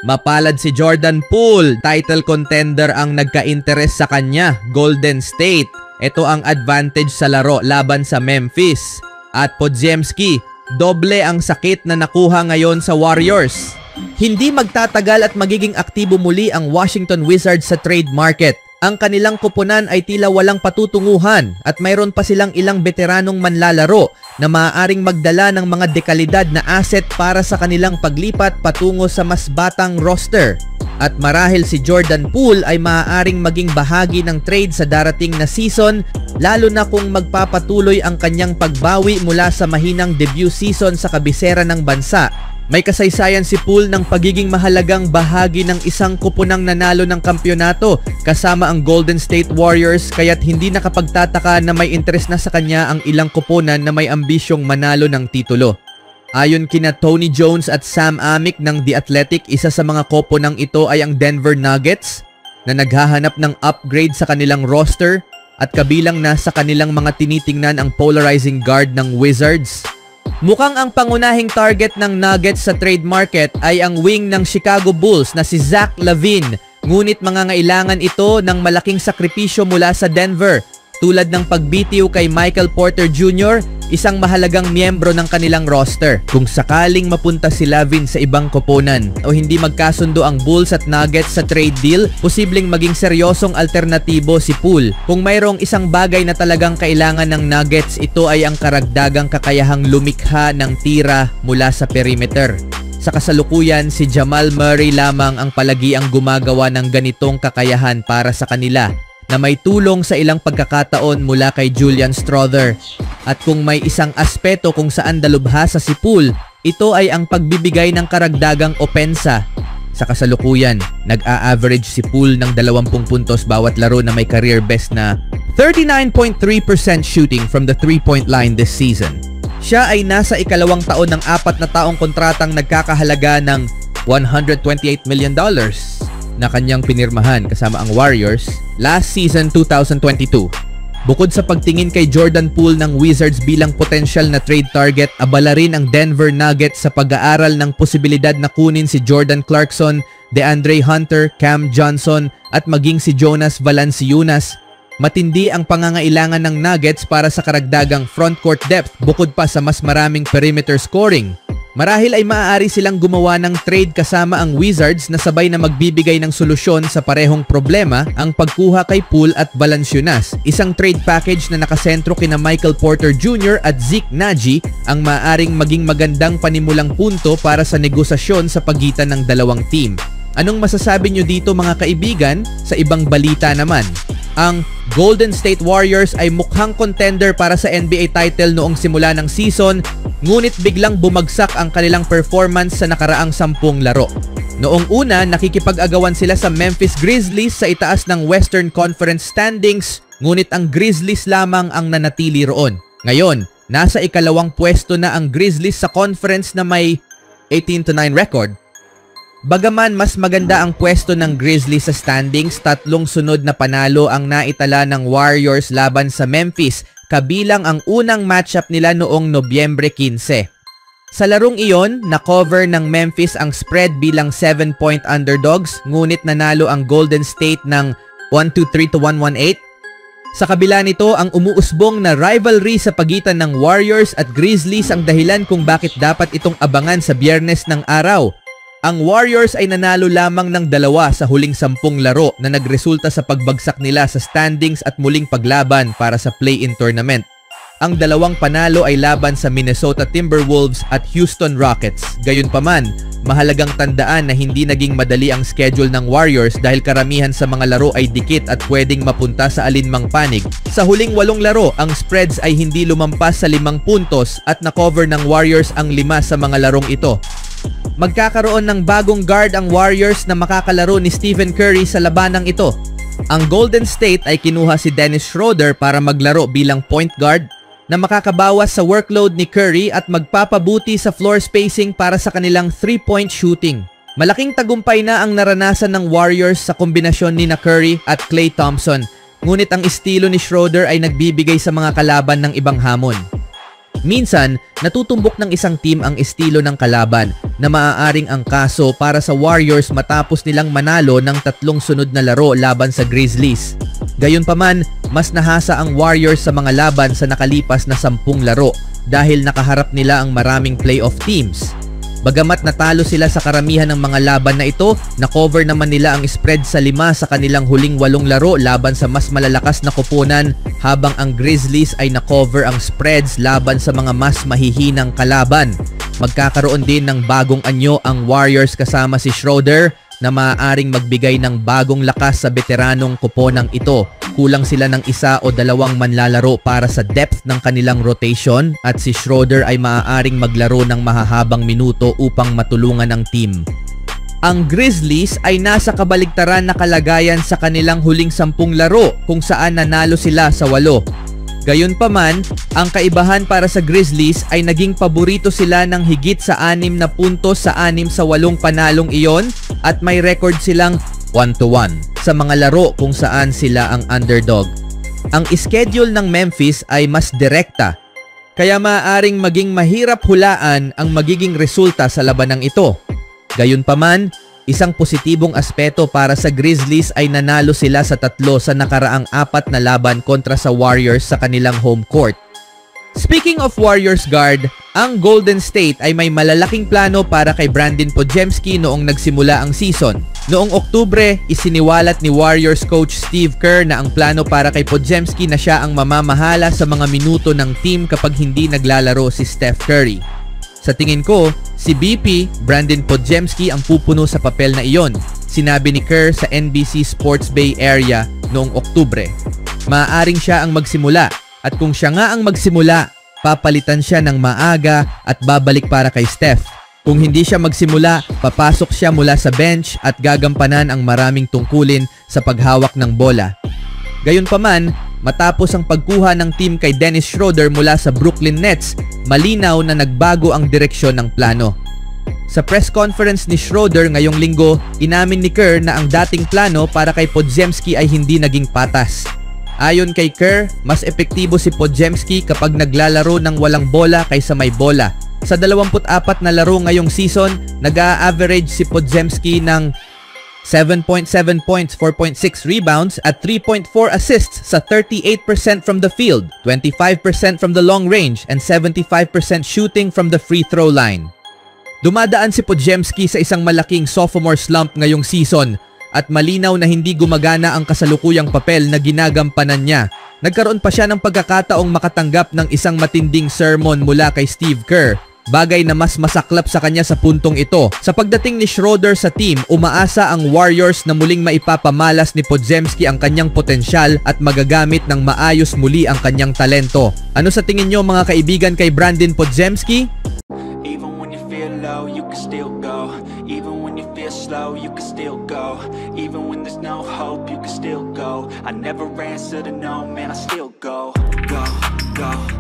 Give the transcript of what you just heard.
Mapalad si Jordan Poole, title contender ang nagka-interest sa kanya, Golden State. Ito ang advantage sa laro laban sa Memphis. At Podziemski, doble ang sakit na nakuha ngayon sa Warriors. Hindi magtatagal at magiging aktibo muli ang Washington Wizards sa trade market. Ang kanilang koponan ay tila walang patutunguhan at mayroon pa silang ilang veteranong manlalaro na maaaring magdala ng mga dekalidad na asset para sa kanilang paglipat patungo sa mas batang roster. At marahil si Jordan Poole ay maaaring maging bahagi ng trade sa darating na season, lalo na kung magpapatuloy ang kanyang pagbawi mula sa mahinang debut season sa kabisera ng bansa. May kasaysayan si Poole ng pagiging mahalagang bahagi ng isang koponang nanalo ng kampyonato kasama ang Golden State Warriors, kaya't hindi nakapagtataka na may interes na sa kanya ang ilang koponan na may ambisyong manalo ng titulo. Ayon kina Tony Jones at Sam Amick ng The Athletic, isa sa mga koponang ito ay ang Denver Nuggets na naghahanap ng upgrade sa kanilang roster at kabilang na sa kanilang mga tinitingnan ang polarizing guard ng Wizards. Mukhang ang pangunahing target ng Nuggets sa trade market ay ang wing ng Chicago Bulls na si Zach LaVine. Ngunit mangangailangan ito ng malaking sakripisyo mula sa Denver, tulad ng pagbitiw kay Michael Porter Jr., isang mahalagang miyembro ng kanilang roster. Kung sakaling mapunta si LaVine sa ibang koponan o hindi magkasundo ang Bulls at Nuggets sa trade deal, posibleng maging seryosong alternatibo si Poole. Kung mayroong isang bagay na talagang kailangan ng Nuggets, ito ay ang karagdagang kakayahang lumikha ng tira mula sa perimeter. Sa kasalukuyan, si Jamal Murray lamang ang palagiang gumagawa ng ganitong kakayahan para sa kanila, na may tulong sa ilang pagkakataon mula kay Julian Strawther. At kung may isang aspeto kung saan dalubhasa si Poole, ito ay ang pagbibigay ng karagdagang opensa. Sa kasalukuyan, nag-a-average si Poole ng 20 puntos bawat laro na may career best na 39.3% shooting from the 3-point line this season. Siya ay nasa ikalawang taon ng 4 na taong kontratang nagkakahalaga ng $128 million na kanyang pinirmahan kasama ang Warriors last season 2022. Bukod sa pagtingin kay Jordan Poole ng Wizards bilang potensyal na trade target, abala rin ang Denver Nuggets sa pag-aaral ng posibilidad na kunin si Jordan Clarkson, DeAndre Hunter, Cam Johnson at maging si Jonas Valanciunas. Matindi ang pangangailangan ng Nuggets para sa karagdagang frontcourt depth bukod pa sa mas maraming perimeter scoring. Marahil ay maaari silang gumawa ng trade kasama ang Wizards na sabay na magbibigay ng solusyon sa parehong problema, ang pagkuha kay Poole at Valanciunas. Isang trade package na nakasentro kina Michael Porter Jr. at Zeke Naji ang maaaring maging magandang panimulang punto para sa negosasyon sa pagitan ng dalawang team. Anong masasabi nyo dito mga kaibigan? Sa ibang balita naman, ang Golden State Warriors ay mukhang contender para sa NBA title noong simula ng season, ngunit biglang bumagsak ang kanilang performance sa nakaraang 10 laro. Noong una, nakikipag-agawan sila sa Memphis Grizzlies sa itaas ng Western Conference standings, ngunit ang Grizzlies lamang ang nanatili roon. Ngayon, nasa ikalawang pwesto na ang Grizzlies sa conference na may 18-9 record. Bagaman mas maganda ang pwesto ng Grizzlies sa standings, 3 sunod na panalo ang naitala ng Warriors laban sa Memphis, kabilang ang unang matchup nila noong Nobyembre 15. Sa larong iyon, na-cover ng Memphis ang spread bilang 7-point underdogs, ngunit nanalo ang Golden State ng 123 to 118. Sa kabila nito, ang umuusbong na rivalry sa pagitan ng Warriors at Grizzlies ang dahilan kung bakit dapat itong abangan sa Biyernes ng araw. Ang Warriors ay nanalo lamang ng 2 sa huling 10 laro na nagresulta sa pagbagsak nila sa standings at muling paglaban para sa play-in tournament. Ang 2 panalo ay laban sa Minnesota Timberwolves at Houston Rockets. Gayunpaman, mahalagang tandaan na hindi naging madali ang schedule ng Warriors dahil karamihan sa mga laro ay dikit at pwedeng mapunta sa alinmang panig. Sa huling 8 laro, ang spreads ay hindi lumampas sa 5 puntos at na-cover ng Warriors ang 5 sa mga larong ito. Magkakaroon ng bagong guard ang Warriors na makakalaro ni Stephen Curry sa labanang ito. Ang Golden State ay kinuha si Dennis Schroeder para maglaro bilang point guard na makakabawas sa workload ni Curry at magpapabuti sa floor spacing para sa kanilang 3-point shooting. Malaking tagumpay na ang naranasan ng Warriors sa kombinasyon ni Curry at Klay Thompson, ngunit ang estilo ni Schroeder ay nagbibigay sa mga kalaban ng ibang hamon. Minsan, natutumbok ng isang team ang estilo ng kalaban, na maaaring angkaso para sa Warriors matapos nilang manalo ng 3 sunod na laro laban sa Grizzlies. Gayunpaman, mas nahasa ang Warriors sa mga laban sa nakalipas na 10 laro dahil nakaharap nila ang maraming playoff teams. Bagamat natalo sila sa karamihan ng mga laban na ito, na-cover naman nila ang spread sa 5 sa kanilang huling 8 laro laban sa mas malalakas na koponan, habang ang Grizzlies ay na-cover ang spreads laban sa mga mas mahihinang kalaban. Magkakaroon din ng bagong anyo ang Warriors kasama si Schroeder na maaaring magbigay ng bagong lakas sa veteranong koponang ito. Kulang sila ng 1 o 2 manlalaro para sa depth ng kanilang rotation at si Schroeder ay maaaring maglaro ng mahahabang minuto upang matulungan ang team. Ang Grizzlies ay nasa kabaligtaran na kalagayan sa kanilang huling 10 laro kung saan nanalo sila sa 8. Gayunpaman, ang kaibahan para sa Grizzlies ay naging paborito sila ng higit sa 6 na puntos sa 6 sa 8 panalong iyon at may record silang 1-1 sa mga laro kung saan sila ang underdog. Ang schedule ng Memphis ay mas direkta, kaya maaaring maging mahirap hulaan ang magiging resulta sa labanang ito. Gayunpaman, isang positibong aspeto para sa Grizzlies ay nanalo sila sa 3 sa nakaraang 4 na laban kontra sa Warriors sa kanilang home court. Speaking of Warriors guard, ang Golden State ay may malalaking plano para kay Brandon Podziemski noong nagsimula ang season. Noong Oktubre, isiniwalat ni Warriors coach Steve Kerr na ang plano para kay Podziemski na siya ang mamamahala sa mga minuto ng team kapag hindi naglalaro si Steph Curry. Sa tingin ko, si BP, Brandon Podziemski ang pupuno sa papel na iyon, sinabi ni Kerr sa NBC Sports Bay Area noong Oktubre. Maaaring siya ang magsimula at kung siya nga ang magsimula, papalitan siya ng maaga at babalik para kay Steph. Kung hindi siya magsimula, papasok siya mula sa bench at gagampanan ang maraming tungkulin sa paghawak ng bola. Gayunpaman, matapos ang pagkuha ng team kay Dennis Schroeder mula sa Brooklyn Nets, malinaw na nagbago ang direksyon ng plano. Sa press conference ni Schroeder ngayong linggo, inamin ni Kerr na ang dating plano para kay Podziemski ay hindi naging patas. Ayon kay Kerr, mas epektibo si Podziemski kapag naglalaro ng walang bola kaysa may bola. Sa 24 na laro ngayong season, nag-a-average si Podziemski ng 7.7 points, 4.6 rebounds at 3.4 assists sa 38% from the field, 25% from the long range, and 75% shooting from the free throw line. Dumadaan si Podziemski sa isang malaking sophomore slump ngayong season at malinaw na hindi gumagana ang kasalukuyang papel na ginagampanan niya. Nagkaroon pa siya ng pagkakataong makatanggap ng isang matinding sermon mula kay Steve Kerr, bagay na mas masaklap sa kanya sa puntong ito. Sa pagdating ni Schroeder sa team, umaasa ang Warriors na muling maipapamalas ni Podziemski ang kanyang potensyal at magagamit ng maayos muli ang kanyang talento. Ano sa tingin nyo mga kaibigan kay Brandon Podziemski? Even when you feel low, you can still go. Even when you feel slow, you can still go. Even when there's no hope, you can still go. I never answer to no, man, I still go. Go, go.